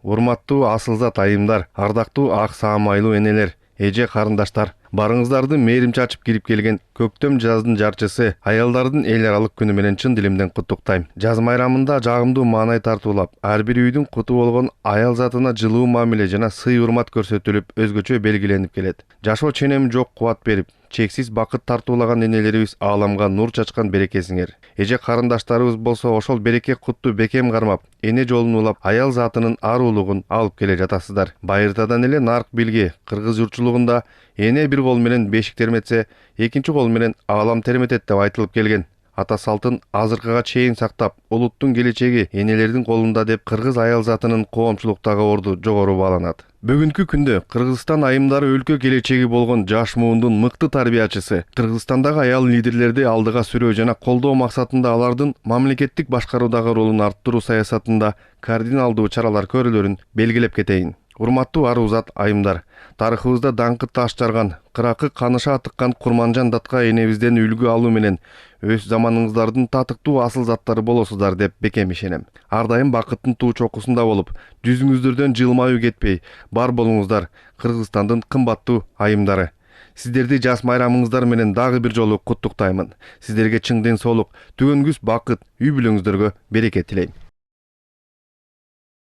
Урматтуу асылзат айымдар, ардактуу ак саамайлуу энелер, эже карындаштар, барыңыздарды мээрим чачып кирип келген көктөм жаздын жарчысы, аялдардын эл аралык күнү менен чын дилимден куттуктайм. Жаз майрамында жагымдуу маанай тартуулап, ар бир үйдүн куту болгон аял затына жылуу мамиле жана сый урмат көрсөтүлүп, өзгөчө белгиленип келет. Жашоо ченеми жок кубат берип, чексиз бакыт тартуулаган энелерибиз ааламга нур чачкан берекесиңер. Эже карындаштарыбыз болсо ошол береке кутту бекем кармап, эне жолун улап, аял затынын арулугун алып келе жатасыздар. Байыртадан эле нарк билги кыргыз журтчулугунда эне бир кол менен бешик терметсе, экинчи кол менен аалам терметет деп айтылып келген. Ата салтын азыркыга чейин сактап, улуттун келечеги энелердин колунда деп кыргыз аял затынын коомчулуктагы орду жогору бааланат. Бүгүнкү күндө Кыргызстан айымдары өлкө келечеги болгон жаш муундун мыкты тарбиячысы. Кыргызстандагы аял лидерлерди алдыга сүрөө жана колдоо максатында алардын мамлекеттик башкаруудагы ролун арттыруу саясатында кардиналдуу чаралар көрүүлөрүн белгилеп кетейин. Урматтуу арузат айымдар, тарыхыбызда даңкы таш жарган, кыракы каныша тыккан Курманжан датка энебизден үлгү алуу менен өз заманыңыздардын татыктуу асыл заттары болосуздар деп бекем ишенем. Ар дайым бакыттын туу чокусунда болуп, жүзүңүздөрдөн жылмаюу кетпей, бар болуңуздар, Кыргызстандын кымбаттуу айымдары. Сиздерди жаз майрамыңыздар менен дагы бир жолу куттуктаймын. Сиздерге чың ден соолук, түгөнгүс бакыт, үй бүлөңүздөргө береке тилейм.